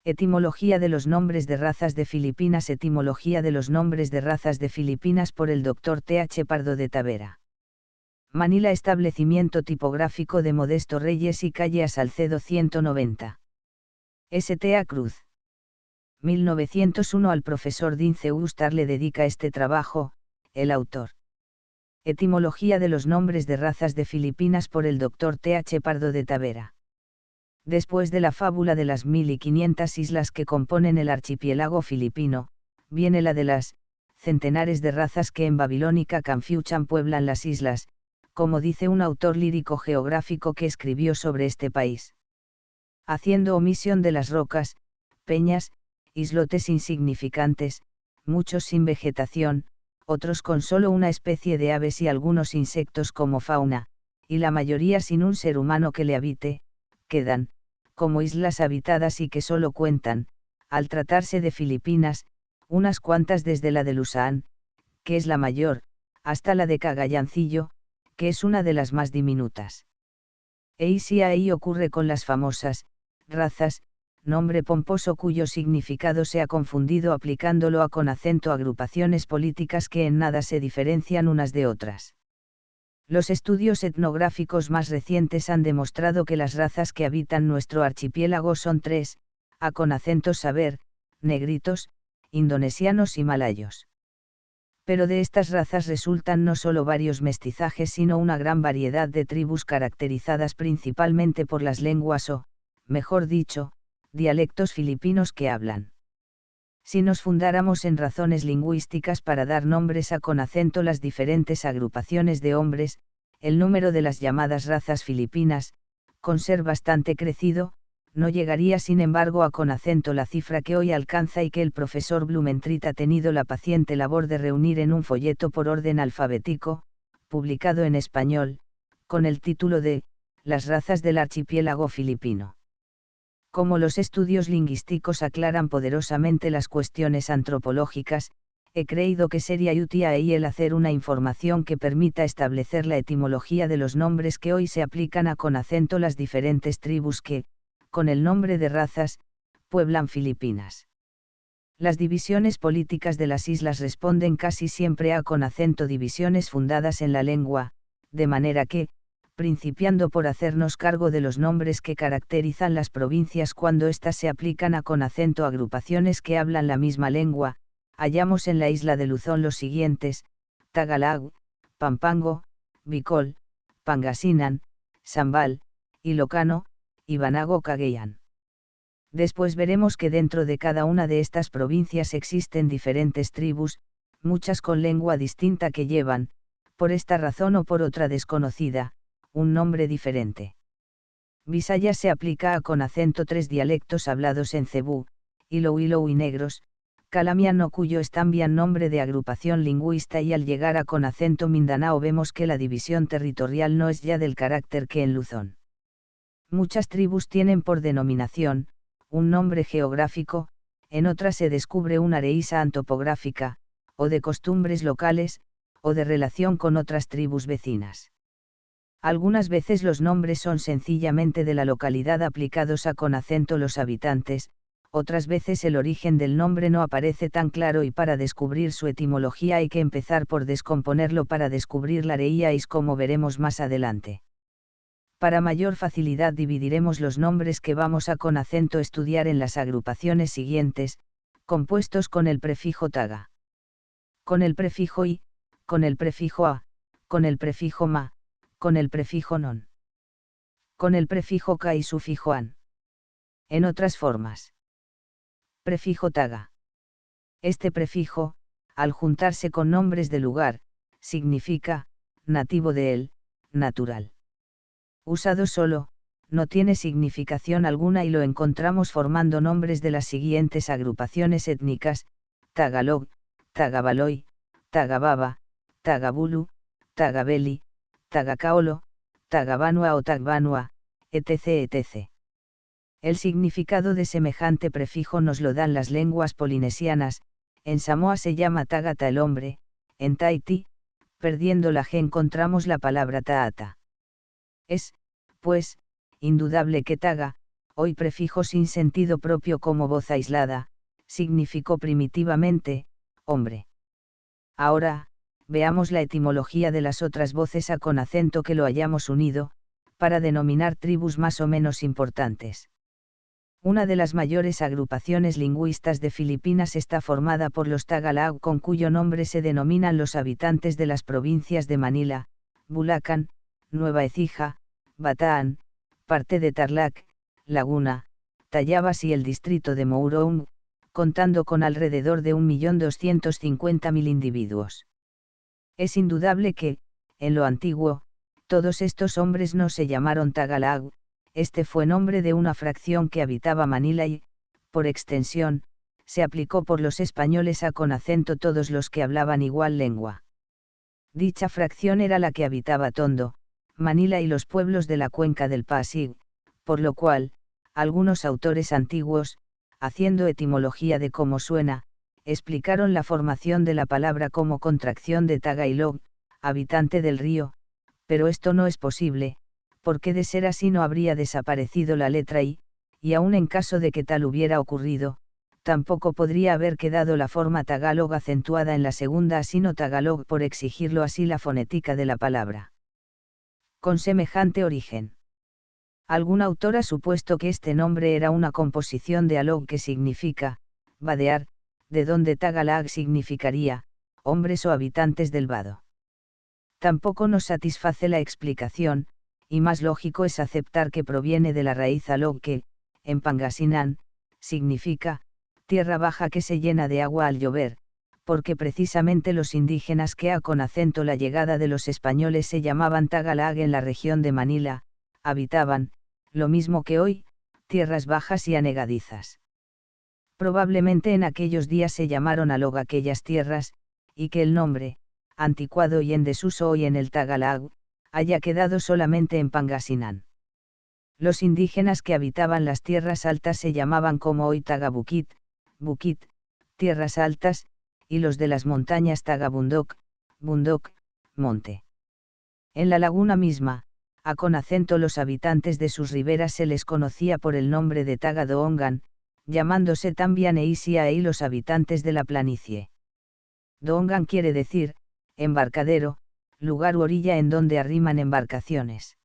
Etimología de los nombres de razas de Filipinas. Etimología de los nombres de razas de Filipinas por el Dr. Th. Pardo de Tavera. Manila. Establecimiento tipográfico de Modesto Reyes y calle A. Salcedo 190. St.A. Cruz. 1901. Al profesor Dince Ustar le dedica este trabajo, el autor. Etimología de los nombres de razas de Filipinas por el Dr. Th. Pardo de Tavera. Después de la fábula de las 1500 islas que componen el archipiélago filipino, viene la de las centenares de razas que en babilónica Confucian pueblan las islas, como dice un autor lírico geográfico que escribió sobre este país. Haciendo omisión de las rocas, peñas, islotes insignificantes, muchos sin vegetación, otros con solo una especie de aves y algunos insectos como fauna, y la mayoría sin un ser humano que le habite, quedan, como islas habitadas y que solo cuentan, al tratarse de Filipinas, unas cuantas desde la de Luzán, que es la mayor, hasta la de Cagayancillo, que es una de las más diminutas. Y si ahí ocurre con las famosas razas, nombre pomposo cuyo significado se ha confundido aplicándolo a con acento agrupaciones políticas que en nada se diferencian unas de otras. Los estudios etnográficos más recientes han demostrado que las razas que habitan nuestro archipiélago son tres, a con acentos saber, negritos, indonesianos y malayos. Pero de estas razas resultan no solo varios mestizajes sino una gran variedad de tribus caracterizadas principalmente por las lenguas o, mejor dicho, dialectos filipinos que hablan. Si nos fundáramos en razones lingüísticas para dar nombres a con acento las diferentes agrupaciones de hombres, el número de las llamadas razas filipinas, con ser bastante crecido, no llegaría sin embargo a con acento la cifra que hoy alcanza y que el profesor Blumentritt ha tenido la paciente labor de reunir en un folleto por orden alfabético, publicado en español, con el título de Las razas del archipiélago filipino. Como los estudios lingüísticos aclaran poderosamente las cuestiones antropológicas, he creído que sería útil ahí el hacer una información que permita establecer la etimología de los nombres que hoy se aplican a con acento las diferentes tribus que, con el nombre de razas, pueblan Filipinas. Las divisiones políticas de las islas responden casi siempre a con acento divisiones fundadas en la lengua, de manera que, principiando por hacernos cargo de los nombres que caracterizan las provincias cuando éstas se aplican a con acento agrupaciones que hablan la misma lengua, hallamos en la isla de Luzón los siguientes: Tagalag, Pampango, Bicol, Pangasinan, Zambal, Ilocano, y Banago Cagayan. Después veremos que dentro de cada una de estas provincias existen diferentes tribus, muchas con lengua distinta que llevan, por esta razón o por otra desconocida, un nombre diferente. Visaya se aplica a con acento tres dialectos hablados en Cebú, Ilo y Negros, Calamiano cuyo cambian nombre de agrupación lingüista y al llegar a con acento Mindanao vemos que la división territorial no es ya del carácter que en Luzón. Muchas tribus tienen por denominación, un nombre geográfico, en otras se descubre una areísa antopográfica, o de costumbres locales, o de relación con otras tribus vecinas. Algunas veces los nombres son sencillamente de la localidad aplicados a con acento los habitantes, otras veces el origen del nombre no aparece tan claro y para descubrir su etimología hay que empezar por descomponerlo para descubrir la areíais como veremos más adelante. Para mayor facilidad dividiremos los nombres que vamos a con acento estudiar en las agrupaciones siguientes, compuestos con el prefijo taga, con el prefijo i, con el prefijo a, con el prefijo ma, con el prefijo non, con el prefijo ca y sufijo an. En otras formas. Prefijo taga. Este prefijo, al juntarse con nombres de lugar, significa, nativo de él, natural. Usado solo, no tiene significación alguna y lo encontramos formando nombres de las siguientes agrupaciones étnicas: Tagalog, Tagabaloy, Tagababa, Tagabulu, Tagabeli, Tagacaolo, Tagabanua o Tagbanua, etc. etc. El significado de semejante prefijo nos lo dan las lenguas polinesianas. En Samoa se llama Tagata el hombre, en Tahití, perdiendo la G encontramos la palabra Taata. Es, pues, indudable que Taga, hoy prefijo sin sentido propio como voz aislada, significó primitivamente, hombre. Ahora, veamos la etimología de las otras voces a con acento que lo hayamos unido, para denominar tribus más o menos importantes. Una de las mayores agrupaciones lingüistas de Filipinas está formada por los Tagalog, con cuyo nombre se denominan los habitantes de las provincias de Manila, Bulacan, Nueva Ecija, Bataan, parte de Tarlac, Laguna, Tayabas y el distrito de Mourong, contando con alrededor de 1.250.000 individuos. Es indudable que, en lo antiguo, todos estos hombres no se llamaron Tagalog. Este fue nombre de una fracción que habitaba Manila y, por extensión, se aplicó por los españoles a con acento todos los que hablaban igual lengua. Dicha fracción era la que habitaba Tondo, Manila y los pueblos de la cuenca del Pasig, por lo cual, algunos autores antiguos, haciendo etimología de cómo suena, explicaron la formación de la palabra como contracción de Tagailog, habitante del río, pero esto no es posible, porque de ser así no habría desaparecido la letra I, y aun en caso de que tal hubiera ocurrido, tampoco podría haber quedado la forma Tagalog acentuada en la segunda sino Tagalog por exigirlo así la fonética de la palabra. Con semejante origen. Algún autor ha supuesto que este nombre era una composición de alog que significa, vadear, de donde Tagalag significaría, hombres o habitantes del vado. Tampoco nos satisface la explicación, y más lógico es aceptar que proviene de la raíz alog que, en Pangasinan, significa, tierra baja que se llena de agua al llover, porque precisamente los indígenas que con acento la llegada de los españoles se llamaban Tagalag en la región de Manila, habitaban, lo mismo que hoy, tierras bajas y anegadizas. Probablemente en aquellos días se llamaron alog aquellas tierras, y que el nombre, anticuado y en desuso hoy en el Tagalag, haya quedado solamente en Pangasinan. Los indígenas que habitaban las tierras altas se llamaban como hoy Tagabukit, Bukit, tierras altas, y los de las montañas Tagabundok, Bundok, monte. En la laguna misma, con acento los habitantes de sus riberas se les conocía por el nombre de Tagadoongan, llamándose también Eisia y los habitantes de la planicie. Doongan quiere decir, embarcadero, lugar u orilla en donde arriman embarcaciones.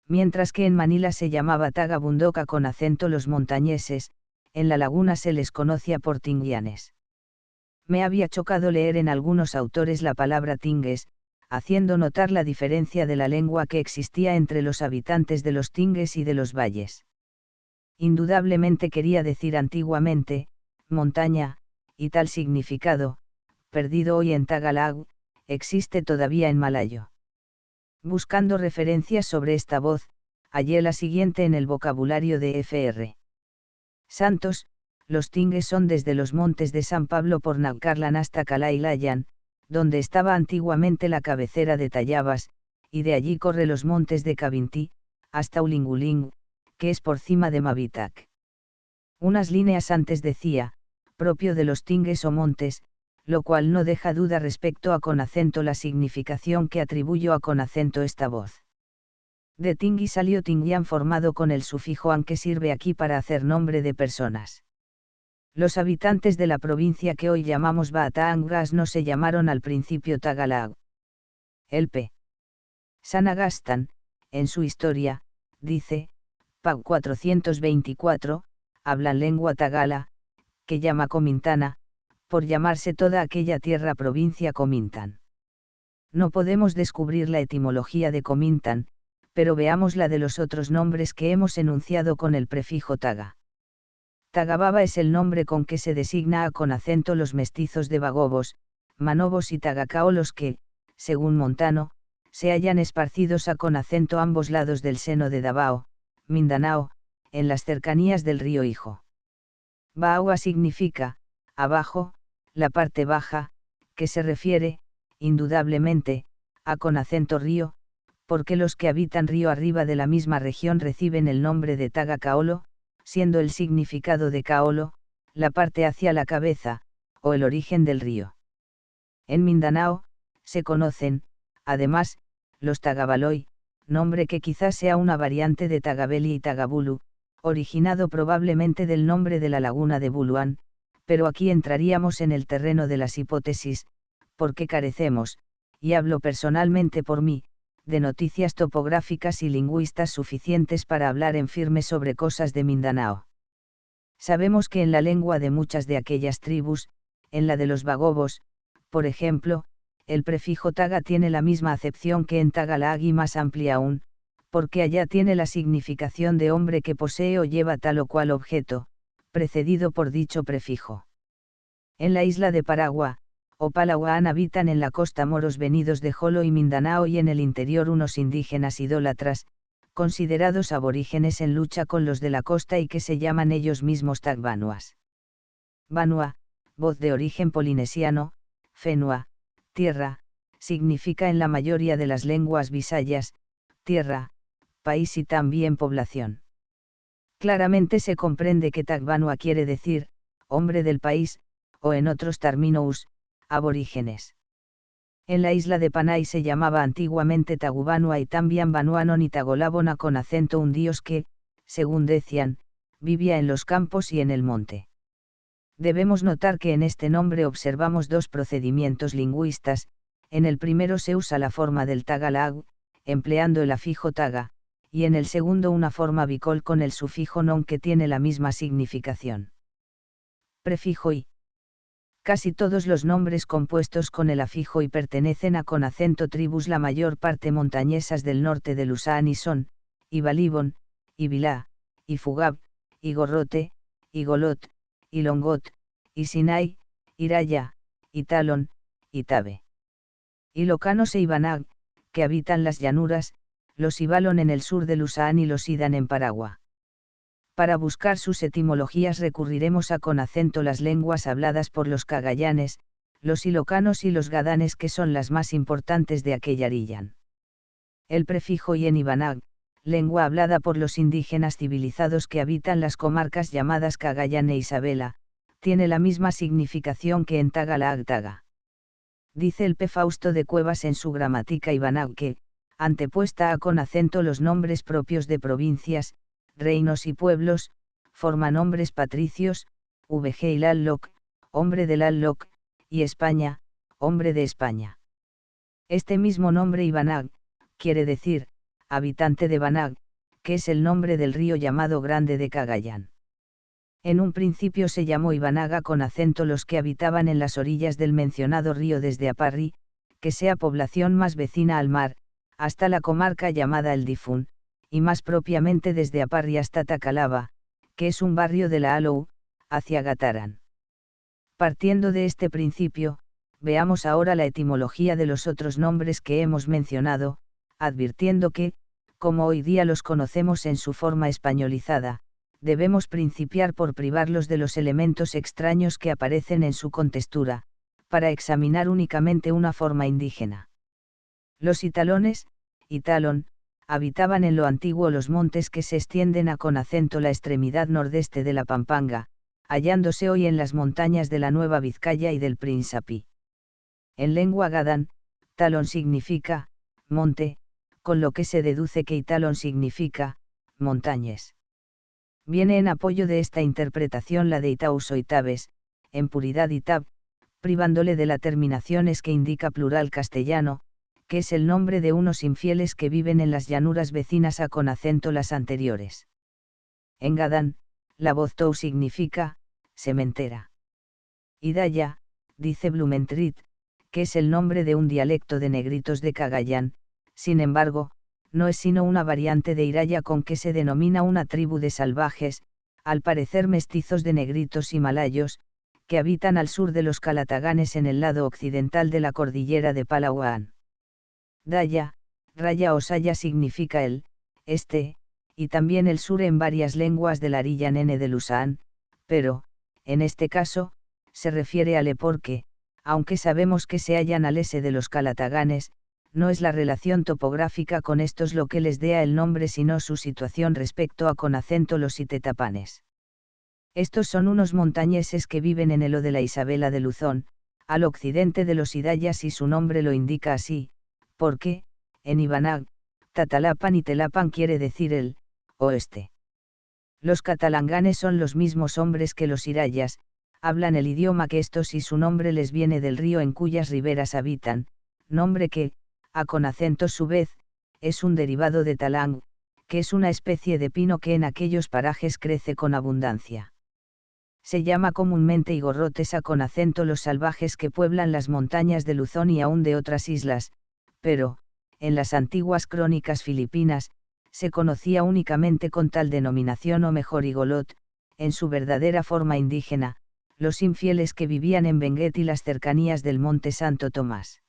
Mientras que en Manila se llamaba Tagabundoca con acento los montañeses, en la laguna se les conocía por tinguianes. Me había chocado leer en algunos autores la palabra tingues, haciendo notar la diferencia de la lengua que existía entre los habitantes de los tingues y de los valles. Indudablemente quería decir antiguamente, montaña, y tal significado, perdido hoy en Tagalag, existe todavía en malayo. Buscando referencias sobre esta voz, hallé la siguiente en el vocabulario de Fr. Santos: los tingues son desde los montes de San Pablo por Naucarlan hasta Calailayan, donde estaba antiguamente la cabecera de Tayabas, y de allí corre los montes de Cabintí, hasta Ulinguling, que es por cima de Mavitac. Unas líneas antes decía, propio de los tingues o montes, lo cual no deja duda respecto a con acento la significación que atribuyo a con acento esta voz. De tingui salió tinguian formado con el sufijo an que sirve aquí para hacer nombre de personas. Los habitantes de la provincia que hoy llamamos Batangas no se llamaron al principio Tagalag. El P. Sanagastan, en su historia, dice, Pag 424, hablan lengua tagala, que llama Comintana, por llamarse toda aquella tierra provincia Comintan. No podemos descubrir la etimología de Comintan, pero veamos la de los otros nombres que hemos enunciado con el prefijo taga. Tagababa es el nombre con que se designa con acento los mestizos de Bagobos, Manobos y Tagacao los que, según Montano, se hallan esparcidos con acento ambos lados del seno de Davao, Mindanao, en las cercanías del río Hijo. Baoa significa, abajo, la parte baja, que se refiere, indudablemente, con acento río, porque los que habitan río arriba de la misma región reciben el nombre de Tagacaolo, siendo el significado de Caolo, la parte hacia la cabeza, o el origen del río. En Mindanao, se conocen, además, los Tagabaloy, nombre que quizás sea una variante de Tagabeli y Tagabulu, originado probablemente del nombre de la laguna de Buluán, pero aquí entraríamos en el terreno de las hipótesis, porque carecemos, y hablo personalmente por mí, de noticias topográficas y lingüistas suficientes para hablar en firme sobre cosas de Mindanao. Sabemos que en la lengua de muchas de aquellas tribus, en la de los bagobos, por ejemplo, el prefijo taga tiene la misma acepción que en Tagalog y más amplia aún, porque allá tiene la significación de hombre que posee o lleva tal o cual objeto, precedido por dicho prefijo. En la isla de Paragua, o Palawan habitan en la costa moros venidos de Jolo y Mindanao y en el interior unos indígenas idólatras, considerados aborígenes en lucha con los de la costa y que se llaman ellos mismos Tagbanuas. Banua, voz de origen polinesiano, Fenua, tierra, significa en la mayoría de las lenguas bisayas, tierra, país y también población. Claramente se comprende que Tagbanua quiere decir, hombre del país, o en otros términos, aborígenes. En la isla de Panay se llamaba antiguamente Tagubanua y también Banuanon y Tagolabona con acento un dios que, según decían, vivía en los campos y en el monte. Debemos notar que en este nombre observamos dos procedimientos lingüistas. En el primero se usa la forma del Tagalog, empleando el afijo taga, y en el segundo una forma bicol con el sufijo non que tiene la misma significación. Prefijo y. Casi todos los nombres compuestos con el afijo y pertenecen a con acento tribus la mayor parte montañesas del norte de Lusaan y son, y Balibon, y Vilá, y Fugab, y Gorrote, y Golot, y Longot, y Sinai, Iraya, y Talon, y Tabe. Y Locanos e Ibanag, que habitan las llanuras, los Ibalon en el sur de Lusaan y los Idan en Paragua. Para buscar sus etimologías recurriremos a con acento las lenguas habladas por los cagayanes, los ilocanos y los gadanes que son las más importantes de aquella rillan. El prefijo y en Ibanag, lengua hablada por los indígenas civilizados que habitan las comarcas llamadas Cagayán e Isabela, tiene la misma significación que en Tagalog taga. Dice el P. Fausto de Cuevas en su gramática Ibanag que, antepuesta a con acento los nombres propios de provincias, reinos y pueblos, forma nombres patricios, VG y Lalloc, hombre de Lalloc, y España, hombre de España. Este mismo nombre Ibanag, quiere decir, habitante de Banag, que es el nombre del río llamado Grande de Cagayán. En un principio se llamó Ibanaga con acento los que habitaban en las orillas del mencionado río desde Aparri, que sea población más vecina al mar, hasta la comarca llamada El Difún, y más propiamente desde Aparri hasta Tacalaba, que es un barrio de la Alou, hacia Gatarán. Partiendo de este principio, veamos ahora la etimología de los otros nombres que hemos mencionado, advirtiendo que, como hoy día los conocemos en su forma españolizada, debemos principiar por privarlos de los elementos extraños que aparecen en su contextura, para examinar únicamente una forma indígena. Los italones, Italon, habitaban en lo antiguo los montes que se extienden a con acento la extremidad nordeste de la Pampanga, hallándose hoy en las montañas de la Nueva Vizcaya y del Príncipe. En lengua gadán, talón significa, monte, con lo que se deduce que Italon significa, montañes. Viene en apoyo de esta interpretación la de Itaus o Itabes, en puridad Itab, privándole de la terminación es que indica plural castellano, que es el nombre de unos infieles que viven en las llanuras vecinas a con acento las anteriores. En gadán, la voz tou significa, sementera. Hidaya, dice Blumentritt, que es el nombre de un dialecto de negritos de Cagayán, sin embargo, no es sino una variante de Iraya con que se denomina una tribu de salvajes, al parecer mestizos de negritos y malayos, que habitan al sur de los Calataganes en el lado occidental de la cordillera de Palawan. Daya, raya o saya significa el, este, y también el sur en varias lenguas del Arilla Nene de Lusaan, pero, en este caso, se refiere al porque, aunque sabemos que se hallan al este de los Calataganes, no es la relación topográfica con estos lo que les dé el nombre sino su situación respecto a con acento los itetapanes. Estos son unos montañeses que viven en el o de la Isabela de Luzón, al occidente de los Hidayas y su nombre lo indica así, porque, en Ibanag, Tatalapan y Telapan quiere decir el, oeste. Los catalanganes son los mismos hombres que los irayas, hablan el idioma que estos y su nombre les viene del río en cuyas riberas habitan, nombre que, a con acento su vez, es un derivado de talang, que es una especie de pino que en aquellos parajes crece con abundancia. Se llama comúnmente igorrotes a con acento los salvajes que pueblan las montañas de Luzón y aún de otras islas, pero, en las antiguas crónicas filipinas, se conocía únicamente con tal denominación o mejor igolot, en su verdadera forma indígena, los infieles que vivían en Benguet y las cercanías del monte Santo Tomás.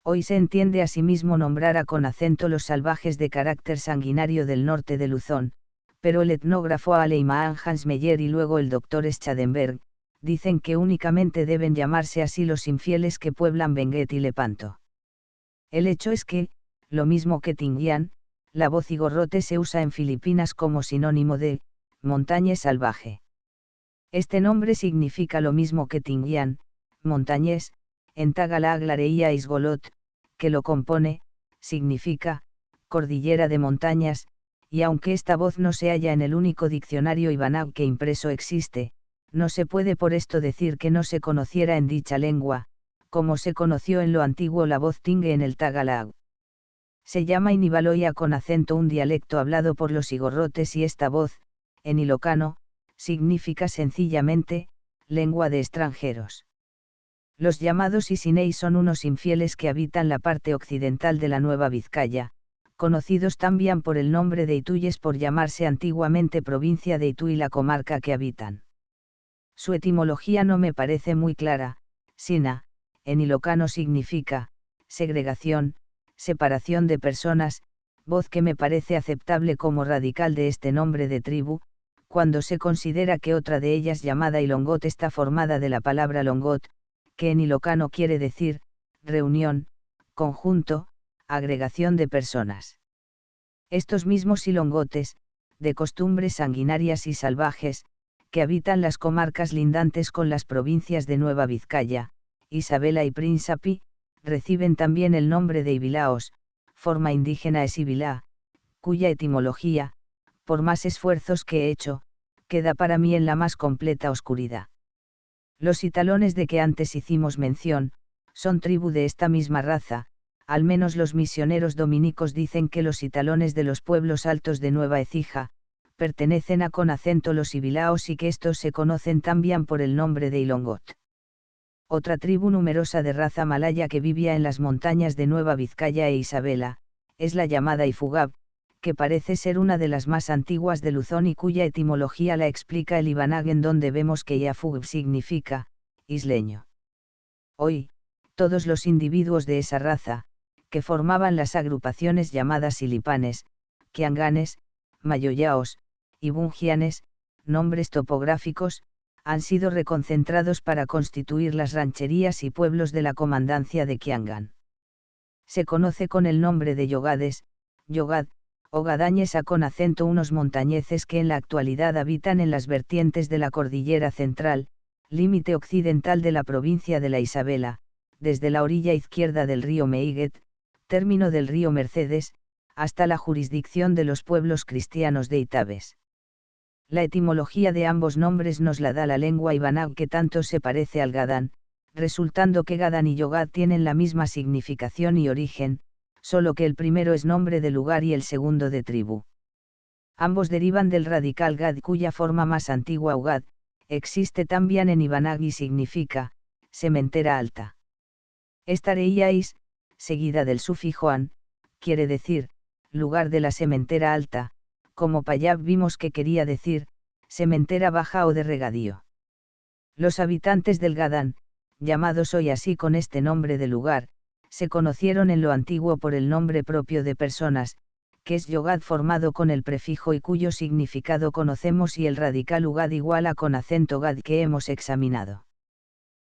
Hoy se entiende asimismo nombrar a con acento los salvajes de carácter sanguinario del norte de Luzón, pero el etnógrafo alemán Hans Meyer y luego el doctor Schadenberg, dicen que únicamente deben llamarse así los infieles que pueblan Benguet y Lepanto. El hecho es que, lo mismo que Tinguian, la voz igorrote se usa en Filipinas como sinónimo de montañés salvaje. Este nombre significa lo mismo que Tinguian, montañés, en Tagalog Lareia Isgolot, que lo compone, significa cordillera de montañas, y aunque esta voz no se halla en el único diccionario Ibanag que impreso existe, no se puede por esto decir que no se conociera en dicha lengua, como se conoció en lo antiguo la voz tingue en el Tagalog. Se llama Inibaloya con acento un dialecto hablado por los igorrotes y esta voz, en ilocano, significa sencillamente, lengua de extranjeros. Los llamados Isinei son unos infieles que habitan la parte occidental de la Nueva Vizcaya, conocidos también por el nombre de Ituyes por llamarse antiguamente provincia de Itu y la comarca que habitan. Su etimología no me parece muy clara. Sina, en ilocano significa, segregación, separación de personas, voz que me parece aceptable como radical de este nombre de tribu, cuando se considera que otra de ellas llamada Ilongot está formada de la palabra longot, que en ilocano quiere decir, reunión, conjunto, agregación de personas. Estos mismos ilongotes, de costumbres sanguinarias y salvajes, que habitan las comarcas lindantes con las provincias de Nueva Vizcaya, Isabela y Príncipe, reciben también el nombre de Ibilaos, forma indígena es Ibilá, cuya etimología, por más esfuerzos que he hecho, queda para mí en la más completa oscuridad. Los italones de que antes hicimos mención, son tribu de esta misma raza. Al menos los misioneros dominicos dicen que los italones de los pueblos altos de Nueva Écija, pertenecen a con acento los ibilaos y que estos se conocen también por el nombre de Ilongot. Otra tribu numerosa de raza malaya que vivía en las montañas de Nueva Vizcaya e Isabela, es la llamada Ifugab, que parece ser una de las más antiguas de Luzón y cuya etimología la explica el Ibanag en donde vemos que Iafugab significa, isleño. Hoy, todos los individuos de esa raza, que formaban las agrupaciones llamadas silipanes, quianganes, mayoyaos, y bungianes, nombres topográficos, han sido reconcentrados para constituir las rancherías y pueblos de la comandancia de Quiangan. Se conoce con el nombre de yogades, yogad, o gadañes a con acento unos montañeses que en la actualidad habitan en las vertientes de la cordillera central, límite occidental de la provincia de la Isabela, desde la orilla izquierda del río Meiguet, término del río Mercedes, hasta la jurisdicción de los pueblos cristianos de Itabes. La etimología de ambos nombres nos la da la lengua Ibanag que tanto se parece al gadán, resultando que gadán y yogad tienen la misma significación y origen, solo que el primero es nombre de lugar y el segundo de tribu. Ambos derivan del radical gad cuya forma más antigua ugad, existe también en Ibanag y significa, sementera alta. Esta reíais, seguida del sufijo an, quiere decir, lugar de la sementera alta, como Payab vimos que quería decir, sementera baja o de regadío. Los habitantes del Gadán, llamados hoy así con este nombre de lugar, se conocieron en lo antiguo por el nombre propio de personas, que es yogad formado con el prefijo y cuyo significado conocemos y el radical ugad igual a con acento gad que hemos examinado.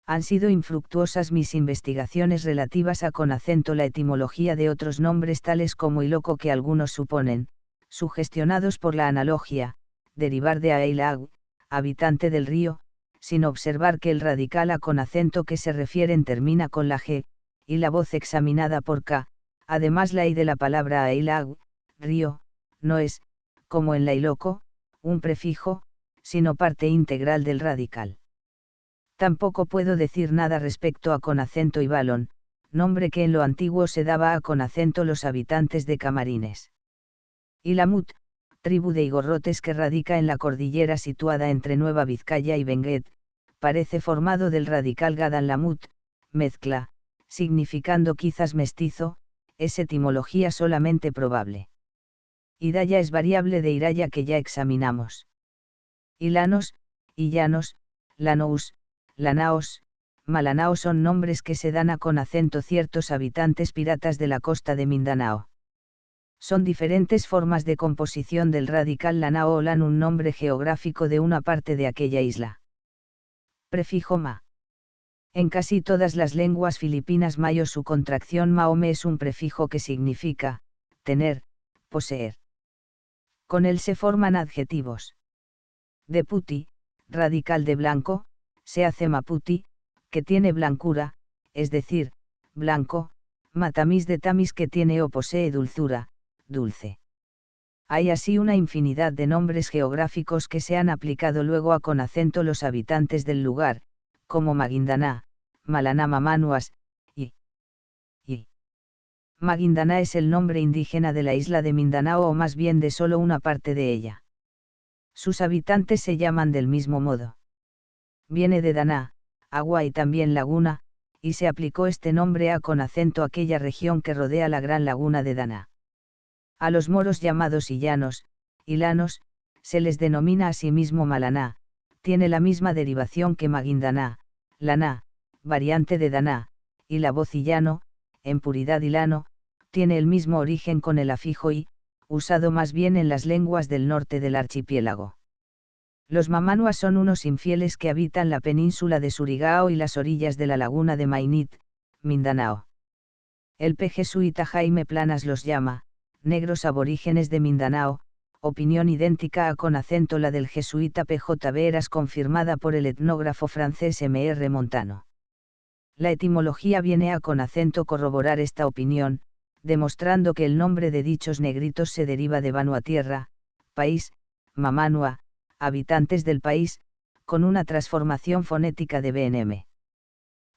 Han sido infructuosas mis investigaciones relativas a con acento la etimología de otros nombres tales como Iloco que algunos suponen, sugestionados por la analogía, derivar de Ailag, habitante del río, sin observar que el radical a con acento que se refieren termina con la G, y la voz examinada por K, además la I de la palabra Ailag, río, no es, como en la Iloco, un prefijo, sino parte integral del radical. Tampoco puedo decir nada respecto a con acento y Valon, nombre que en lo antiguo se daba a con acento los habitantes de Camarines. Ilamut, tribu de igorrotes que radica en la cordillera situada entre Nueva Vizcaya y Benguet, parece formado del radical Gadan-Lamut, mezcla, significando quizás mestizo, es etimología solamente probable. Hidaya es variable de Hiraya que ya examinamos. Ilanos, Illanos, Lanous, Lanaos, Malanao son nombres que se dan a con acento ciertos habitantes piratas de la costa de Mindanao. Son diferentes formas de composición del radical Lanao o Lan, un nombre geográfico de una parte de aquella isla. Prefijo ma. En casi todas las lenguas filipinas mayo su contracción maome es un prefijo que significa, tener, poseer. Con él se forman adjetivos. De puti, radical de blanco, se hace maputi, que tiene blancura, es decir, blanco, matamis de tamis que tiene o posee dulzura, dulce. Hay así una infinidad de nombres geográficos que se han aplicado luego a con acento los habitantes del lugar, como Maguindaná, Malaná Mamanuas, y Maguindaná es el nombre indígena de la isla de Mindanao o más bien de solo una parte de ella. Sus habitantes se llaman del mismo modo. Viene de Daná, agua y también laguna, y se aplicó este nombre a con acento a aquella región que rodea la gran laguna de Daná. A los moros llamados illanos, ilanos, se les denomina asimismo Malaná, tiene la misma derivación que Maguindaná, Laná, variante de Daná, y la voz illano, en puridad ilano, tiene el mismo origen con el afijo i, usado más bien en las lenguas del norte del archipiélago. Los mamanuas son unos infieles que habitan la península de Surigao y las orillas de la laguna de Mainit, Mindanao. El P. jesuita Jaime Planas los llama, negros aborígenes de Mindanao, opinión idéntica a con acento la del jesuita P. J. Veras confirmada por el etnógrafo francés M. R. Montano. La etimología viene a con acento corroborar esta opinión, demostrando que el nombre de dichos negritos se deriva de Vanua tierra, país, Mamanua, habitantes del país, con una transformación fonética de BNM.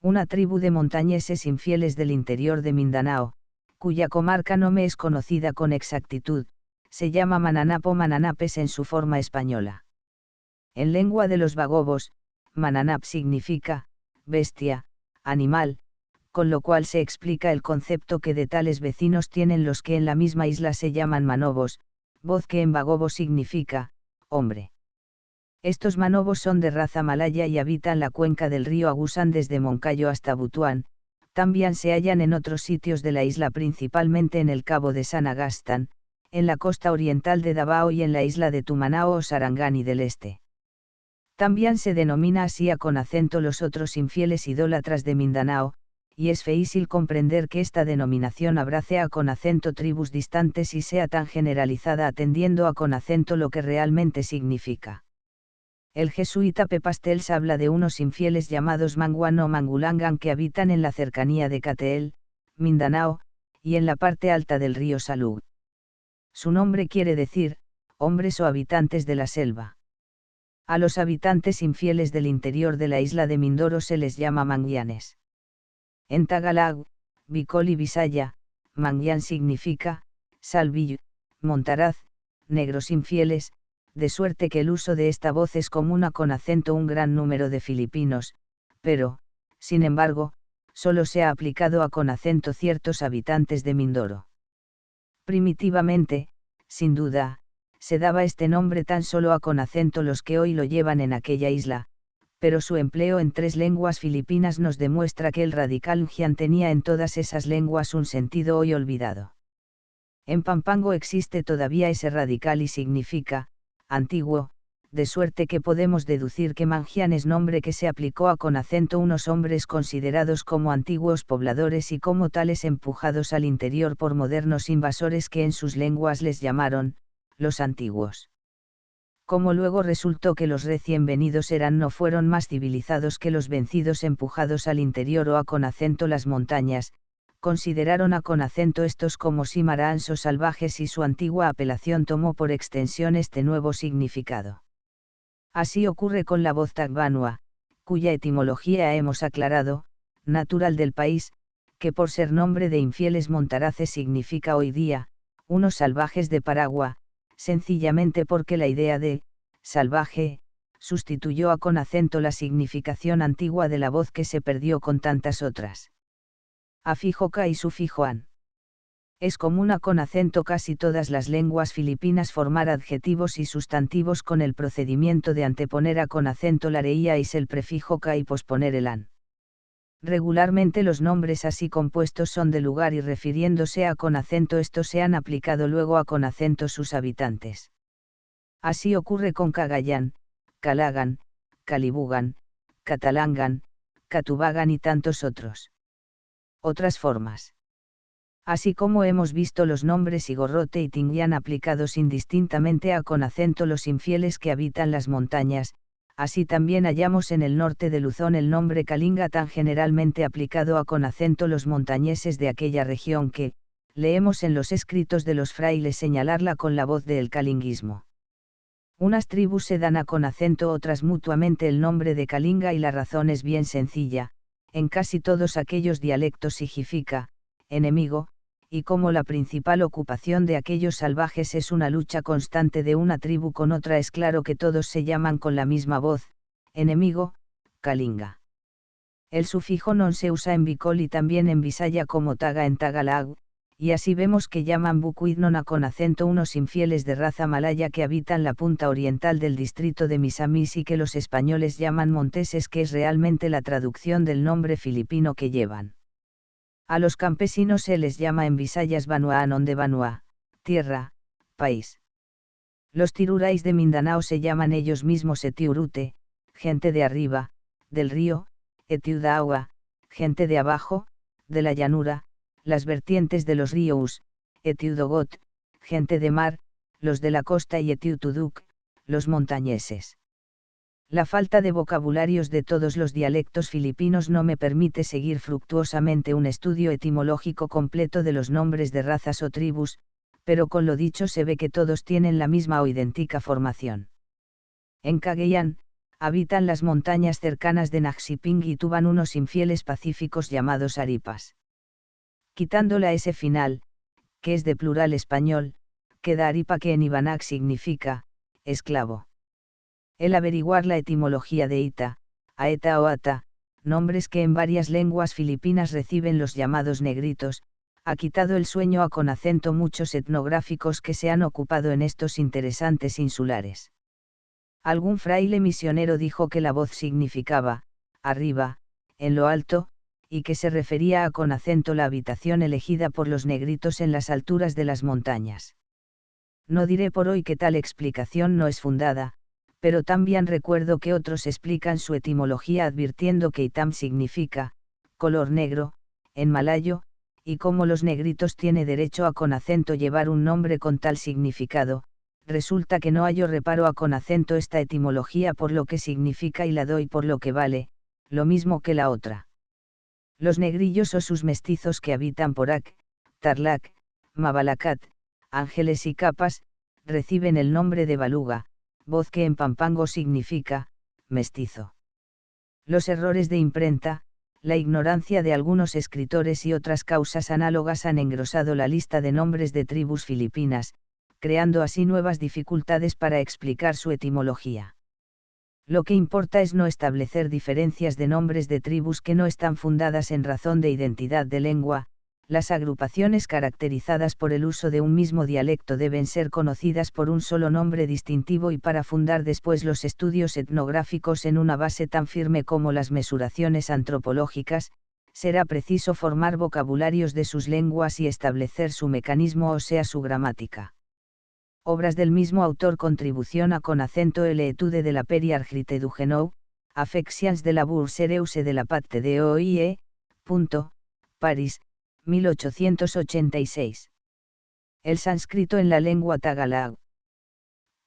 Una tribu de montañeses infieles del interior de Mindanao, cuya comarca no me es conocida con exactitud, se llama Mananap o Mananapes en su forma española. En lengua de los bagobos, Mananap significa, bestia, animal, con lo cual se explica el concepto que de tales vecinos tienen los que en la misma isla se llaman manobos, voz que en bagobo significa, hombre. Estos manobos son de raza malaya y habitan la cuenca del río Agusan desde Moncayo hasta Butuán, también se hallan en otros sitios de la isla principalmente en el cabo de San Agastán, en la costa oriental de Davao y en la isla de Tumanao o Sarangani del este. También se denomina así a con acento los otros infieles idólatras de Mindanao, y es fácil comprender que esta denominación abrace a con acento tribus distantes y sea tan generalizada atendiendo a con acento lo que realmente significa. El jesuita P. Pastells habla de unos infieles llamados Manguan o Mangulangan que habitan en la cercanía de Cateel, Mindanao, y en la parte alta del río Salud. Su nombre quiere decir, hombres o habitantes de la selva. A los habitantes infieles del interior de la isla de Mindoro se les llama manguianes. En Tagalag, Bicol y Visaya, manguián significa, salvillo, montaraz, negros infieles, de suerte que el uso de esta voz es común a con acento un gran número de filipinos, pero, sin embargo, solo se ha aplicado a con acento ciertos habitantes de Mindoro. Primitivamente, sin duda, se daba este nombre tan solo a con acento los que hoy lo llevan en aquella isla, pero su empleo en 3 lenguas filipinas nos demuestra que el radical Ngian tenía en todas esas lenguas un sentido hoy olvidado. En Pampango existe todavía ese radical y significa, antiguo, de suerte que podemos deducir que Mangian es nombre que se aplicó a con acento unos hombres considerados como antiguos pobladores y como tales empujados al interior por modernos invasores que en sus lenguas les llamaron, los antiguos. Como luego resultó que los recién venidos eran no fueron más civilizados que los vencidos empujados al interior o a con acento las montañas, consideraron a con acento estos como simaraans o salvajes y su antigua apelación tomó por extensión este nuevo significado. Así ocurre con la voz Tagbanua, cuya etimología hemos aclarado, natural del país, que por ser nombre de infieles montaraces significa hoy día, unos salvajes de Paragua, sencillamente porque la idea de salvaje sustituyó a con acento la significación antigua de la voz que se perdió con tantas otras. Afijo K y sufijo an. Es común a con acento casi todas las lenguas filipinas formar adjetivos y sustantivos con el procedimiento de anteponer a con acento la reía y el prefijo K y posponer el an. Regularmente los nombres así compuestos son de lugar y refiriéndose a con acento estos se han aplicado luego a con acento sus habitantes. Así ocurre con Cagayán, Calagan, Calibugan, Catalangan, Catubagan y tantos otros. Otras formas. Así como hemos visto los nombres Igorrote y Tinguián aplicados indistintamente a con acento los infieles que habitan las montañas, así también hallamos en el norte de Luzón el nombre Kalinga tan generalmente aplicado a con acento los montañeses de aquella región que, leemos en los escritos de los frailes señalarla con la voz del kalinguismo. Unas tribus se dan a con acento otras mutuamente el nombre de Kalinga y la razón es bien sencilla, en casi todos aquellos dialectos significa, enemigo, y como la principal ocupación de aquellos salvajes es una lucha constante de una tribu con otra es claro que todos se llaman con la misma voz, enemigo, Kalinga. El sufijo non se usa en Bicol y también en Visaya como taga en Tagalag, y así vemos que llaman bucuidnona con acento unos infieles de raza malaya que habitan la punta oriental del distrito de Misamis y que los españoles llaman monteses que es realmente la traducción del nombre filipino que llevan. A los campesinos se les llama en Visayas Banuaan de Banua, tierra, país. Los tirurais de Mindanao se llaman ellos mismos etiurute, gente de arriba, del río, etiudaagua, gente de abajo, de la llanura, las vertientes de los ríos, etiudogot, gente de mar, los de la costa y etiutuduk, los montañeses. La falta de vocabularios de todos los dialectos filipinos no me permite seguir fructuosamente un estudio etimológico completo de los nombres de razas o tribus, pero con lo dicho se ve que todos tienen la misma o idéntica formación. En Cagayan, habitan las montañas cercanas de Naxiping y tuban unos infieles pacíficos llamados aripas. Quitando la S final, que es de plural español, queda aripa que en Ibanac significa, esclavo. El averiguar la etimología de Ita, Aeta o Ata, nombres que en varias lenguas filipinas reciben los llamados negritos, ha quitado el sueño a con acento muchos etnográficos que se han ocupado en estos interesantes insulares. Algún fraile misionero dijo que la voz significaba, arriba, en lo alto, y que se refería a con acento la habitación elegida por los negritos en las alturas de las montañas. No diré por hoy que tal explicación no es fundada, pero también recuerdo que otros explican su etimología advirtiendo que Itam significa, color negro, en malayo, y como los negritos tiene derecho a con acento llevar un nombre con tal significado, resulta que no hallo reparo a con acento esta etimología por lo que significa y la doy por lo que vale, lo mismo que la otra. Los negrillos o sus mestizos que habitan Porac, Tarlac, Mabalacat, Ángeles y Capas, reciben el nombre de Baluga, voz que en pampango significa, mestizo. Los errores de imprenta, la ignorancia de algunos escritores y otras causas análogas han engrosado la lista de nombres de tribus filipinas, creando así nuevas dificultades para explicar su etimología. Lo que importa es no establecer diferencias de nombres de tribus que no están fundadas en razón de identidad de lengua. Las agrupaciones caracterizadas por el uso de un mismo dialecto deben ser conocidas por un solo nombre distintivo y para fundar después los estudios etnográficos en una base tan firme como las mesuraciones antropológicas, será preciso formar vocabularios de sus lenguas y establecer su mecanismo o sea su gramática. Obras del mismo autor contribución a con acento el etude de la peri argrite du genou, affections de la boursereuse de la patte de oie. París, 1886. El sánscrito en la lengua tagalag.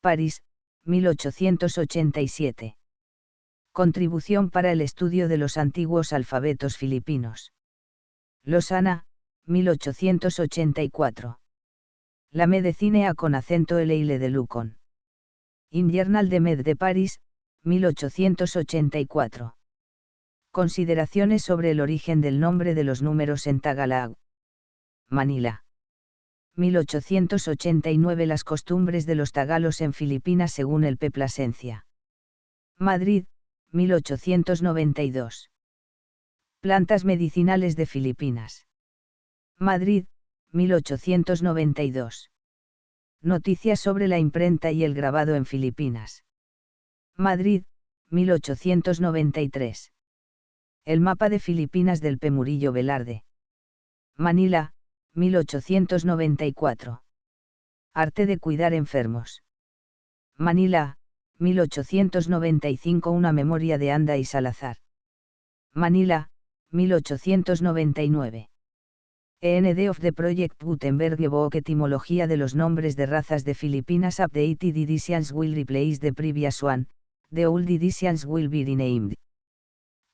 París, 1887. Contribución para el estudio de los antiguos alfabetos filipinos. Lausana, 1884. La Medicine con acento L de Lucon. In Journal de Med de Paris, 1884. Consideraciones sobre el origen del nombre de los números en Tagalog. Manila. 1889. Las costumbres de los tagalos en Filipinas según el P. Plasencia. Madrid, 1892. Plantas medicinales de Filipinas. Madrid, 1892. Noticias sobre la imprenta y el grabado en Filipinas. Madrid, 1893. El mapa de Filipinas del P. Murillo Velarde. Manila, 1894. Arte de cuidar enfermos. Manila, 1895. Una memoria de Anda y Salazar. Manila, 1899. END of the Project Gutenberg Book. Etimología de los nombres de razas de Filipinas. Updated editions will replace the previous one, the old editions will be renamed.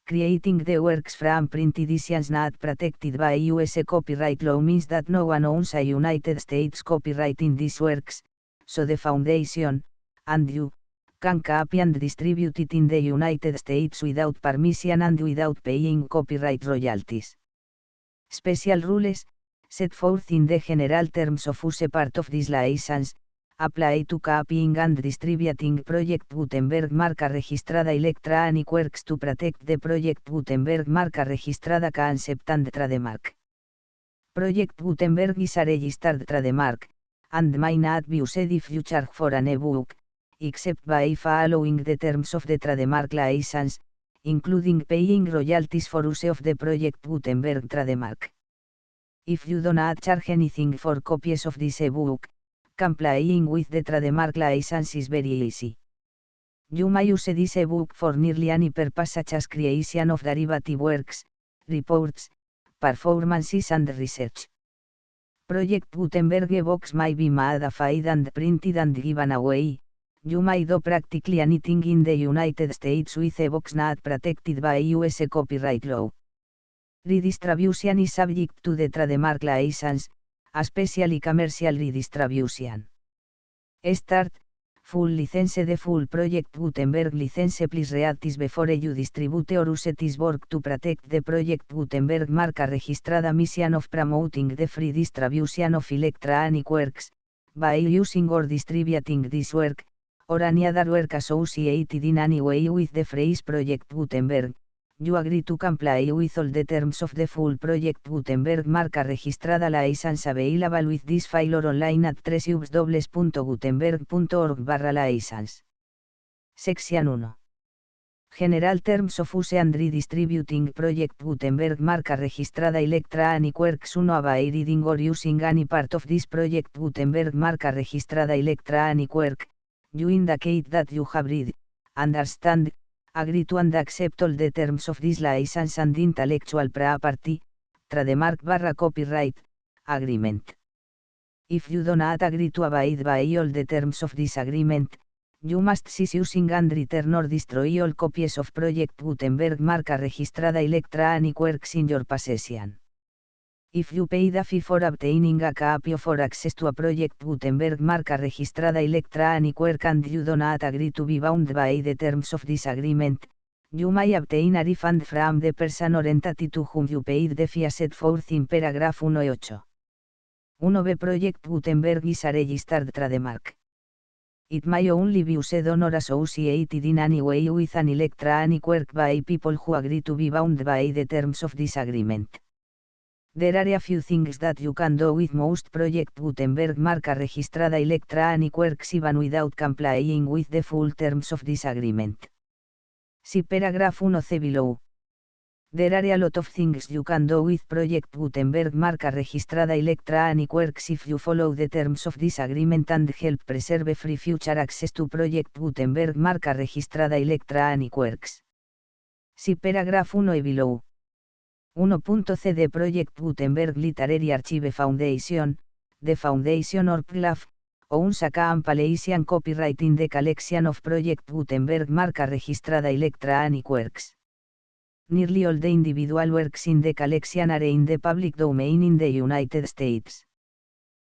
Creating the works from print editions not protected by US copyright law means that no one owns a United States copyright in these works, so the foundation, and you, can copy and distribute it in the United States without permission and without paying copyright royalties. Special rules, set forth in the general terms of use part of this license, apply to copying and distributing Project Gutenberg marca registrada Electronic Works to protect the Project Gutenberg marca registrada concept and trademark. Project Gutenberg is a registered trademark, and may not be used if you charge for an ebook, except by following the terms of the trademark license, including paying royalties for use of the Project Gutenberg trademark. If you do not charge anything for copies of this ebook, complying with the trademark license is very easy. You may use this ebook for nearly any purpose such as creation of derivative works, reports, performances and research. Project Gutenberg ebooks may be modified and printed and given away. You may do practically anything in the United States with ebooks not protected by US copyright law. Redistribution is subject to the trademark license, especially commercial redistribution. Start, full license. The full Project Gutenberg license. Please read this before you distribute or use this work to protect the Project Gutenberg marca registrada mission of promoting the free distribution of electronic works, by using or distributing this work, or any other work associated in any way with the phrase Project Gutenberg. You agree to comply with all the terms of the full Project Gutenberg marca registrada license available with this file or online at www.gutenberg.org/license. Section 1. General Terms of Use and Redistributing Project Gutenberg marca registrada Electronic Works 1. By reading or using any part of this Project Gutenberg marca registrada Electronic Work, you indicate that you have read, understand, agree to and accept all the terms of this license and intellectual property, trademark/copyright, agreement. If you do not agree to abide by all the terms of this agreement, you must cease using and return or destroy all copies of Project Gutenberg marca registrada Electronic Works in your possession. If you paid a fee for obtaining a copy of or access to a Project Gutenberg marca registrada Electronic Work and you do not agree to be bound by the terms of this agreement, you may obtain a refund from the person or entity to whom you paid the fee as set forth in paragraph 1.8. 1b. Project Gutenberg is a registered trademark. It may only be used on or associated in any way with an electronic work by people who agree to be bound by the terms of this agreement. There are a few things that you can do with most Project Gutenberg marca registrada Electronic Works even without complying with the full terms of this agreement. See paragraph 1c below. There are a lot of things you can do with Project Gutenberg marca registrada Electronic Works if you follow the terms of this agreement and help preserve free future access to Project Gutenberg marca registrada Electronic Works. See paragraph 1e below. 1.c de Project Gutenberg Literary Archive Foundation, the Foundation or PLAF, owns a compilation copyright in the collection of Project Gutenberg marca registrada Electronic Works. Nearly all the individual works in the collection are in the public domain in the United States.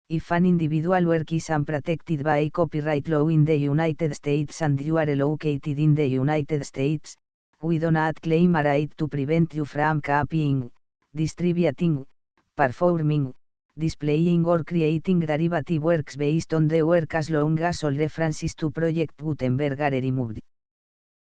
If an individual work is unprotected by copyright law in the United States and you are located in the United States, we do not claim a right to prevent you from copying, distributing, performing, displaying or creating derivative works based on the work as long as all references to Project Gutenberg are removed.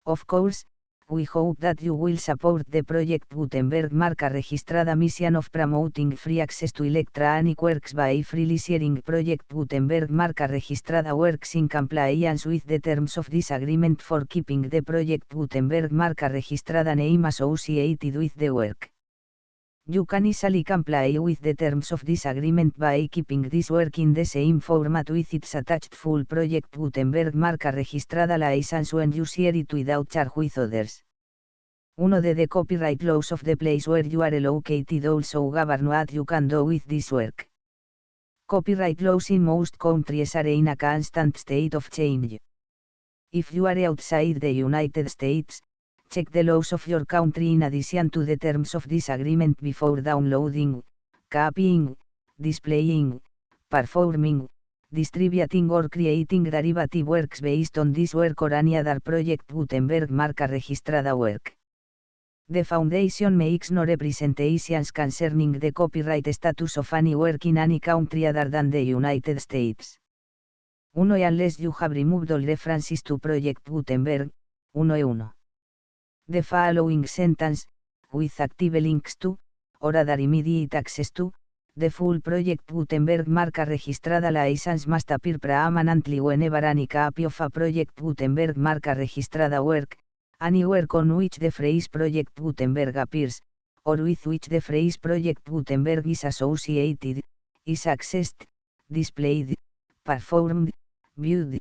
Of course, we hope that you will support the Project Gutenberg marca registrada mission of promoting free access to electronic works by freely sharing Project Gutenberg marca registrada works in compliance with the terms of this agreement for keeping the Project Gutenberg marca registrada name associated with the work. You can easily comply with the terms of this agreement by keeping this work in the same format with its attached full Project Gutenberg marca registrada license when you share it without charge with others. One of the copyright laws of the place where you are located also govern what you can do with this work. Copyright laws in most countries are in a constant state of change. If you are outside the United States, check the laws of your country in addition to the terms of this agreement before downloading, copying, displaying, performing, distributing or creating derivative works based on this work or any other Project Gutenberg marca registrada work. The Foundation makes no representations concerning the copyright status of any work in any country other than the United States. 1. Unless you have removed all references to Project Gutenberg, 1. The following sentence, with active links to, or other immediate access to, the full Project Gutenberg marca registrada license must appear permanently whenever any copy of a Project Gutenberg marca registrada work, any work on which the phrase Project Gutenberg appears, or with which the phrase Project Gutenberg is associated, is accessed, displayed, performed, viewed,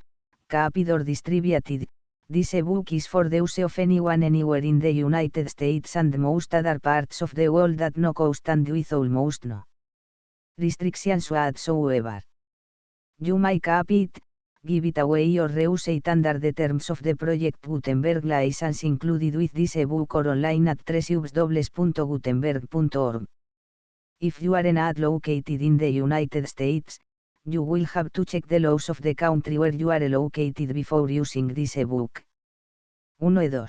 copied or distributed. This ebook is for the use of anyone anywhere in the United States and most other parts of the world at no cost and with almost no restrictions whatsoever. You may copy it, give it away or reuse it under the terms of the Project Gutenberg license included with this ebook or online at www.gutenberg.org. If you are not located in the United States, you will have to check the laws of the country where you are located before using this ebook. 1 y 2.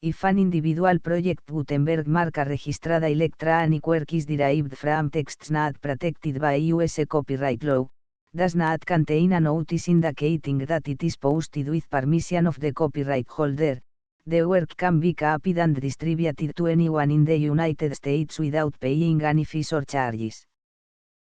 If an individual Project Gutenberg marca registrada electronic work is derived from texts not protected by US copyright law, does not contain a notice indicating that it is posted with permission of the copyright holder, the work can be copied and distributed to anyone in the United States without paying any fees or charges.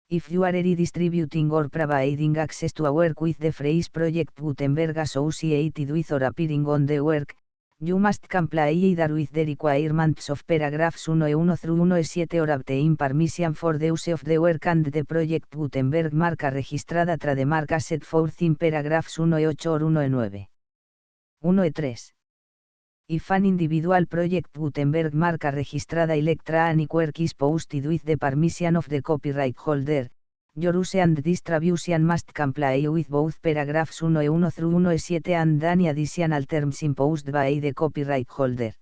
If you are redistributing or providing access to a work with the phrase Project Gutenberg associated with or appearing on the work, you must comply either with the requirements of paragraphs 1.1 through 1.7 or obtain permission for the use of the work and the Project Gutenberg marca registrada tra the marca set forth in paragraphs 1.8 or 1.9. 1.3. If an individual Project Gutenberg marca registrada electronic work is posted with the permission of the copyright holder, your use and distribution must comply with both paragraphs 1.1 through 1.7 and any additional terms imposed by the copyright holder.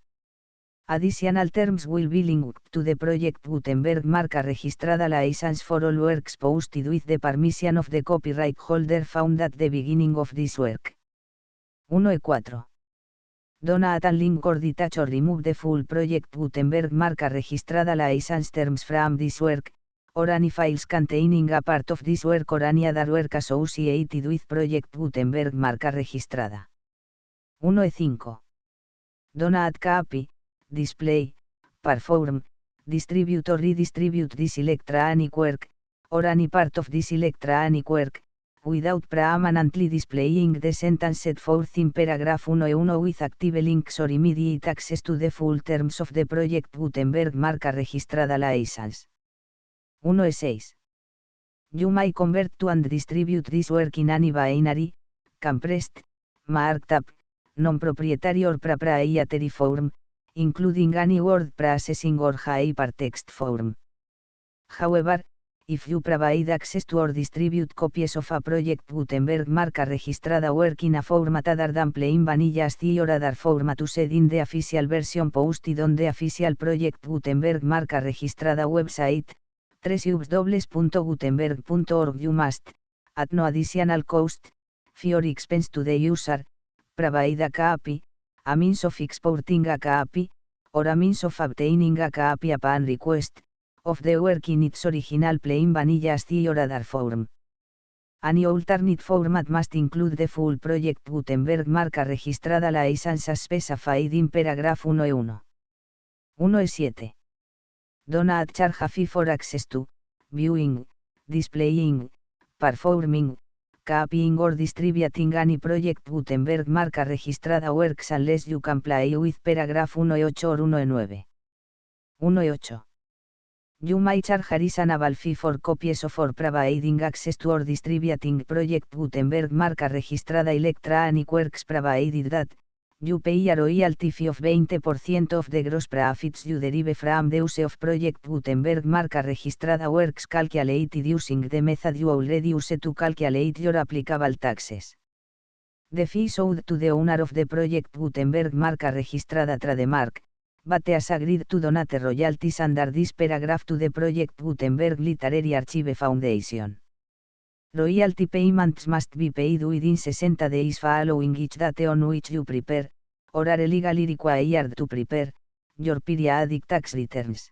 Additional terms will be linked to the Project Gutenberg marca registrada license for all works posted with the permission of the copyright holder found at the beginning of this work. 1.4. Do not unlink or detach or remove the full Project Gutenberg marca registrada license terms from this work, or any files containing a part of this work or any other work associated with Project Gutenberg marca registrada. 1.5. Do not copy, display, perform, distribute or redistribute this electronic work, or any part of this electronic work, without permanently displaying the sentence set forth in paragraph 1.1 with active links or immediate access to the full terms of the Project Gutenberg marca registrada license. 1.6. You may convert to and distribute this work in any binary, compressed, marked up, non-proprietary or proprietary form, including any word processing or hypertext form. However, If you provide access to or distribute copies of a project Gutenberg marca registrada work in a format other than plain vanilla ASCII or other format used in the official version posted on the official project Gutenberg marca registrada website, www.gutenberg.org you must, at no additional cost, fee or expense to the user, provide a copy, a means of exporting a copy, or a means of obtaining a copy upon request, of the work in its original plain vanilla ASCII or other form. Any alternate format must include the full project Gutenberg marca registrada license as specified in paragraph 1E1. 1E7. Do not charge a fee for access to, viewing, displaying, performing, copying or distributing any project Gutenberg marca registrada works unless you comply with paragraph 1E8 or 1E9. 1E8. You may charge a reasonable fee for copies of or providing access to or distributing project Gutenberg marca registrada electronic works provided that, you pay a royalty fee of 20% of the gross profits you derive from the use of project Gutenberg marca registrada works calculated using the method you already use to calculate your applicable taxes. The fee is owed to the owner of the project Gutenberg marca registrada trademark, but has agreed to donate royalties under this paragraph to the project Gutenberg Literary Archive Foundation. Royalty payments must be paid within 60 days following each date on which you prepare, or are legally required to prepare, your periodic tax returns.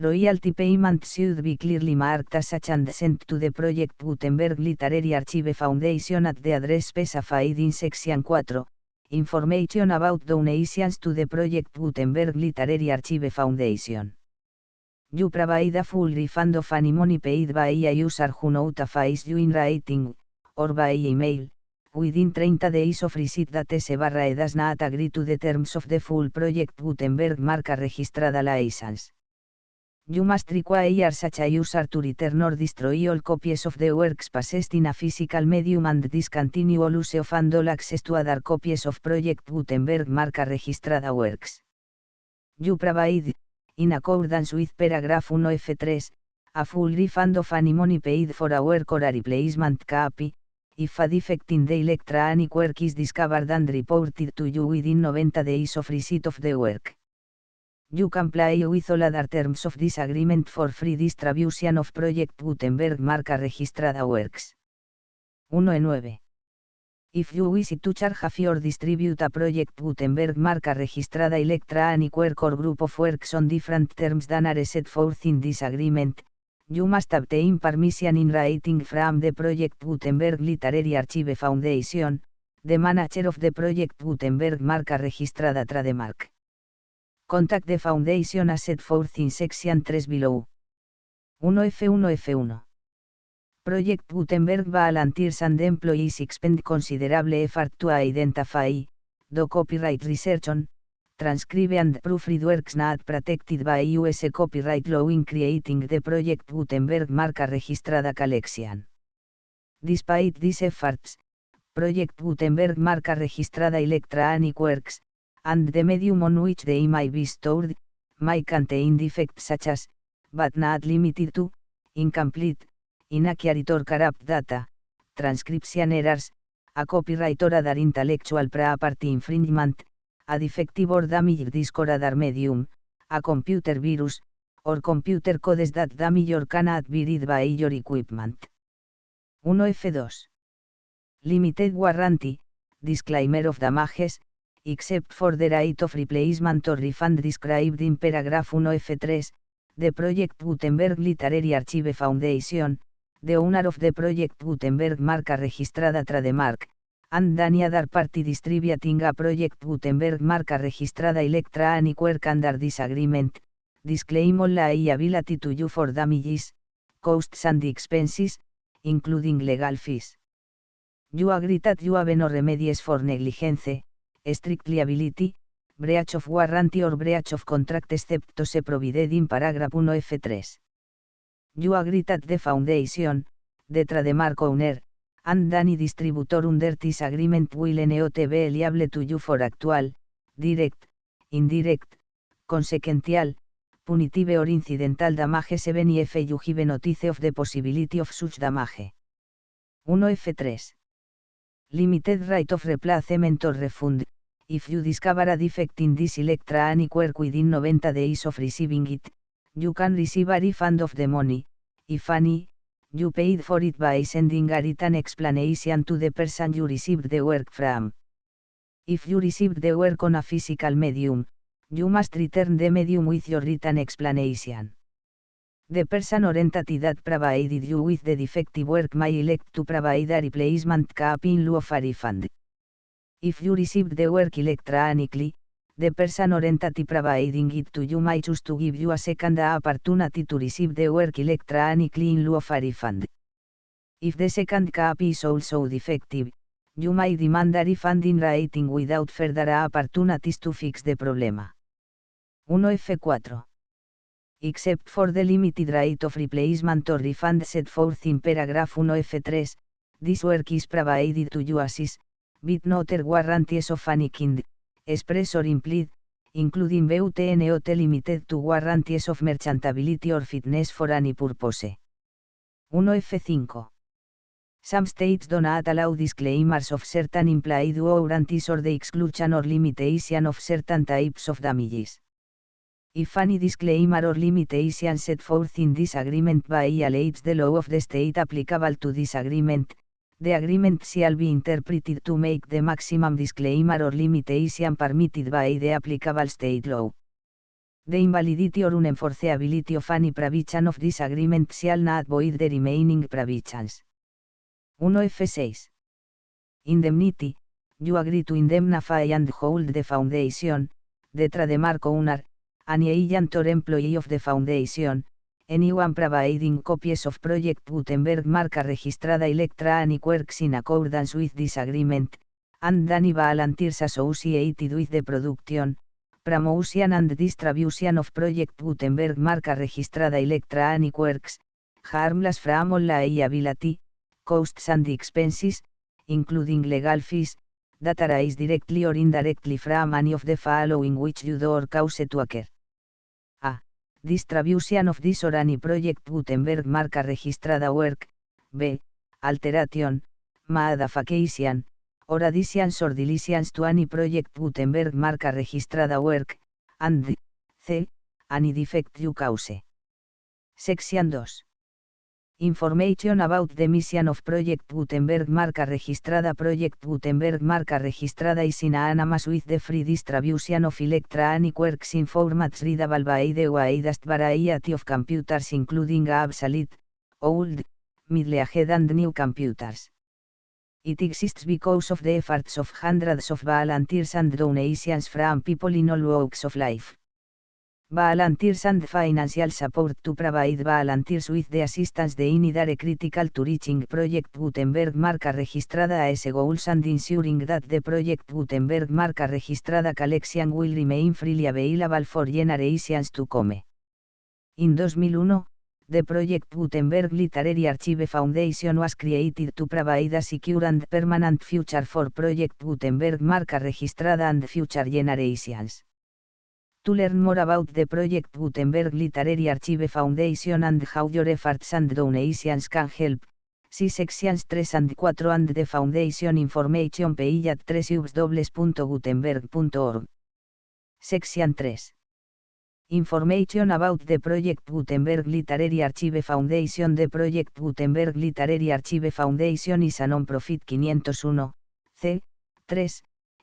Royalty payments should be clearly marked as such and sent to the project Gutenberg Literary Archive Foundation at the address specified in Section 4. Information about donations to the project Gutenberg Literary Archive Foundation. You provide a full refund of any money paid by a user who notifies you in writing, or by email, within 30 days of receipt that S/E does not agree to the terms of the full project Gutenberg marca registrada license. You must require such a user to return or destroy all copies of the works possessed in a physical medium and discontinue all use of and all access to other copies of project Gutenberg marca registrada works. You provide, in accordance with paragraph 1F3, a full refund of any money paid for a work or a replacement copy, if a defect in the electronic work is discovered and reported to you within 90 days of receipt of the work. You comply with all other terms of this agreement for free distribution of project Gutenberg marca registrada works. 1E9. If you wish to charge a fee or distribute a project Gutenberg marca registrada electronic work or group of works on different terms than are set forth in this agreement, you must obtain permission in writing from the project Gutenberg Literary Archive Foundation, the manager of the project Gutenberg marca registrada trademark. Contact the foundation as set forth in section 3 below. 1F1F1. Project Gutenberg volunteers and employees expend considerable effort to identify, do copyright research on, transcribe and proofread works not protected by US copyright law in creating the Project Gutenberg marca registrada collection. Despite these efforts, Project Gutenberg marca registrada electronic works, and the medium on which they may be stored, may contain defects such as, but not limited to, incomplete, inaccurate or corrupt data, transcription errors, a copyright or other intellectual property infringement, a defective or damaged disk or other medium, a computer virus, or computer codes that damage or cannot be read by your equipment. 1F2. Limited warranty, disclaimer of damages, except for the right of replacement or refund described in paragraph 1F3, the Project Gutenberg Literary Archive Foundation, the owner of the Project Gutenberg marca registrada trademark, and any other party distributing a Project Gutenberg marca registrada electronic work under this agreement, disclaim all liability to you for damages, costs and expenses, including legal fees. You agree that you have no remedies for negligence, strict liability, breach of warranty or breach of contract except as provided in paragraph 1F3. You agree that the foundation, the trademark owner, and any distributor under this agreement will not be liable to you for actual, direct, indirect, consequential, punitive or incidental damage even if you give notice of the possibility of such damage. 1F3. Limited right of replacement or refund, if you discover a defect in this electronic work within 90 days of receiving it, you can receive a refund of the money, if any, you paid for it by sending a written explanation to the person you received the work from. If you received the work on a physical medium, you must return the medium with your written explanation. The person or entity that provided you with the defective work may elect to provide a replacement copy in lieu of a refund. If you received the work electronically, the person or entity providing it to you may choose to give you a second opportunity to receive the work electronically in lieu of a refund. If the second copy is also defective, you may demand a refund in writing without further opportunities to fix the problema. 1F4. Except for the limited right of replacement or refund set forth in paragraph 1F3, this work is provided to you as is, with no other guarantees of any kind, express or implied, including but not limited to guarantees of merchantability or fitness for any purpose. 1F5. Some states do not allow disclaimers of certain implied warranties or the exclusion or limitation of certain types of damages. If any disclaimer or limitation set forth in this agreement violates the law of the state applicable to this agreement, the agreement shall be interpreted to make the maximum disclaimer or limitation permitted by the applicable state law. The invalidity or unenforceability of any provision of this agreement shall not void the remaining provisions. 1F6. Indemnity. You agree to indemnify and hold the foundation, the trademark owner, any agent or employee of the foundation, anyone providing copies of Project Gutenberg marca registrada electronic works in accordance with this agreement, and any volunteers associated with the production, promotion and distribution of Project Gutenberg marca registrada electronic works, harmless from all liability, costs and expenses, including legal fees, that arise directly or indirectly from any of the following which you do or cause to occur. A. Distribution of this or any Project Gutenberg marca registrada work. B. Alteration, modification, or additions or deletions to any Project Gutenberg marca registrada work, and C. Any defect you cause. Section 2. Information about the mission of Project Gutenberg marca registrada. Project Gutenberg marca registrada is synonymous with the free distribution of electronic works in formats readable by the widest variety of computers including obsolete, old, middle-aged and new computers. It exists because of the efforts of hundreds of volunteers and donations from people in all walks of life. Volunteers and financial support to provide volunteers with the assistance they need are critical to reaching Project Gutenberg marca registrada as goals and ensuring that the Project Gutenberg marca registrada collection will remain freely available for generations to come. In 2001, the Project Gutenberg Literary Archive Foundation was created to provide a secure and permanent future for Project Gutenberg marca registrada and future generations. To learn more about the Project Gutenberg Literary Archive Foundation and how your efforts and donations can help, see sections 3 and 4 and the Foundation information page at www.gutenberg.org. Section 3. Information about the Project Gutenberg Literary Archive Foundation. The Project Gutenberg Literary Archive Foundation is a non-profit 501, c. 3,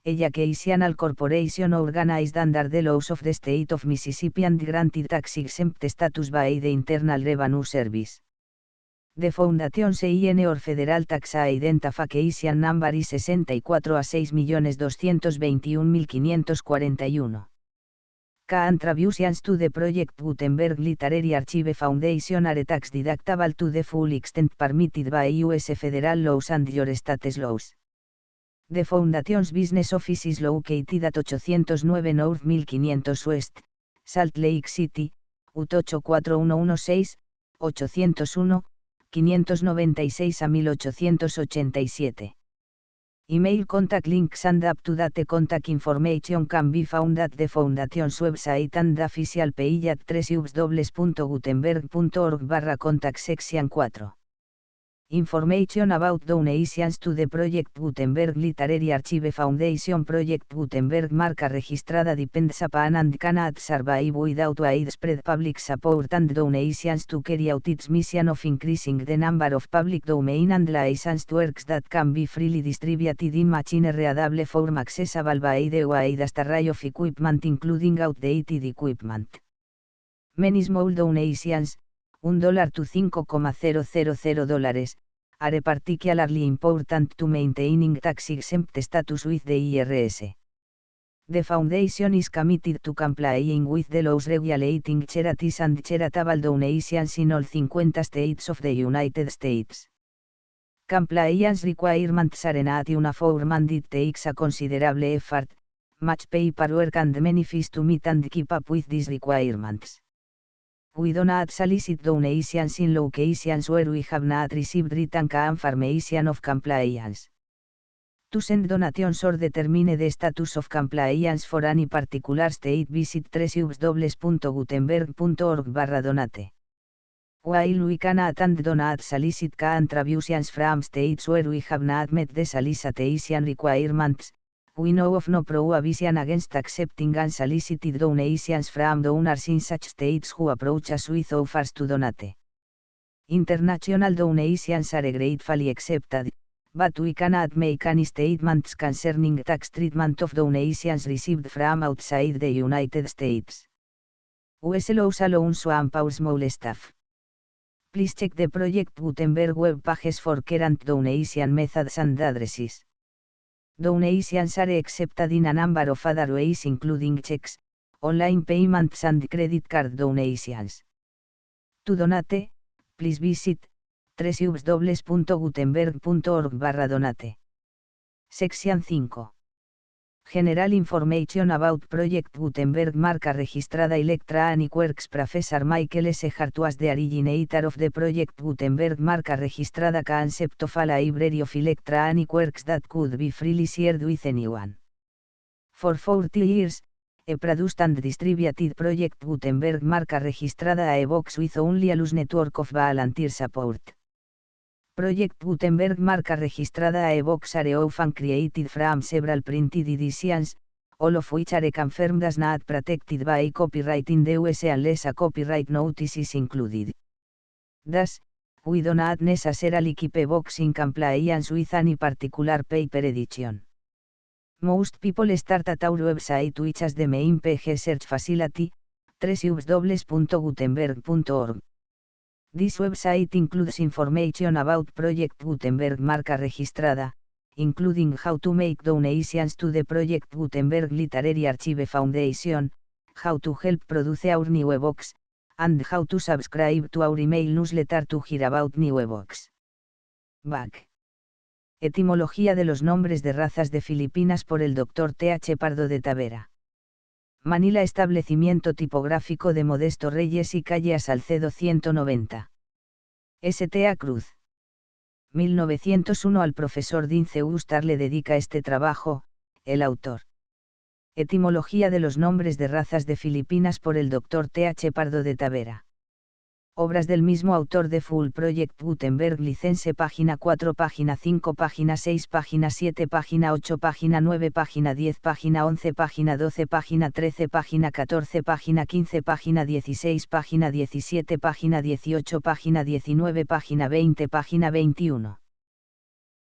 educational corporation organized under the laws of the state of Mississippi and granted tax-exempt status by the Internal Revenue Service. The Foundation's EIN or Federal Tax Identification Number is 64A6.221.541. Contributions to the Project Gutenberg Literary Archive Foundation are tax deductible to the full extent permitted by U.S. federal laws and your state's laws. The Foundation's business office is located at 809 North 1500 West, Salt Lake City, UT 84116, 801, 596 a 1887. Email contact links and up-to-date contact information can be found at the Foundation's website and the official page at www.gutenberg.org/contact section 4. Information about donations to the Project Gutenberg Literary Archive Foundation. Project Gutenberg marca registrada depends upon and cannot survive without widespread public support and donations to carry out its mission of increasing the number of public domain and licensed works that can be freely distributed in machine-readable form accessible by the widest array of equipment including outdated equipment. Many small donations, $1 to $5,000, are particularly important to maintaining tax-exempt status with the IRS. The Foundation is committed to complying with the laws regulating charities and charitable donations in all 50 states of the United States. Compliance requirements are not uniform and it takes a considerable effort, much paperwork and many fees to meet and keep up with these requirements. We do not solicit donations in locations where we have not received written confirmation of compliance. To send donations or determine the status of compliance for any particular state, visit www.gutenberg.org/donate. While we cannot and do not solicit contributions from states where we have not met the solicitation requirements, we know of no prohibition against accepting unsolicited donations from donors in such states who approach us with offers to donate. International donations are gratefully accepted, but we cannot make any statements concerning tax treatment of donations received from outside the United States. US laws allow some small staff. Please check the Project Gutenberg web pages for current donation methods and addresses. Donations are accepted in a number of other ways including checks, online payments and credit card donations. To donate, please visit www.gutenberg.org/donate. Section 5. General Information about Project Gutenberg marca registrada. Electronic Works. Professor Michael S. Hart was the originator of the Project Gutenberg marca registrada concept of a library of electronic works that could be freely shared with anyone. For 40 years, he produced and distributed Project Gutenberg marca registrada a books with only a loose network of volunteer support. Project Gutenberg marca registrada a books are often created from several printed editions, all of which are confirmed as not protected by copyright in the US unless a copyright notice is included. Thus, we do not necessarily keep a box in compliance with any particular paper edition. Most people start at our website, which has the main page search facility, www.gutenberg.org. This website includes information about Project Gutenberg marca registrada, including how to make donations to the Project Gutenberg Literary Archive Foundation, how to help produce our new ebooks, and how to subscribe to our email newsletter to hear about new ebooks. Back. Etimología de los nombres de razas de Filipinas por el Dr. Th. Pardo de Tavera. Manila. Establecimiento tipográfico de Modesto Reyes y calle Salcedo 190. St.A. Cruz. 1901. Al profesor Dince Gustar le dedica este trabajo, el autor. Etimología de los nombres de razas de Filipinas por el Dr. Th. Pardo de Tavera. Obras del mismo autor de Full Project Gutenberg License. Página 4, página 5, página 6, página 7, página 8, página 9, página 10, página 11, página 12, página 13, página 14, página 15, página 16, página 17, página 18, página 19, página 20, página 21.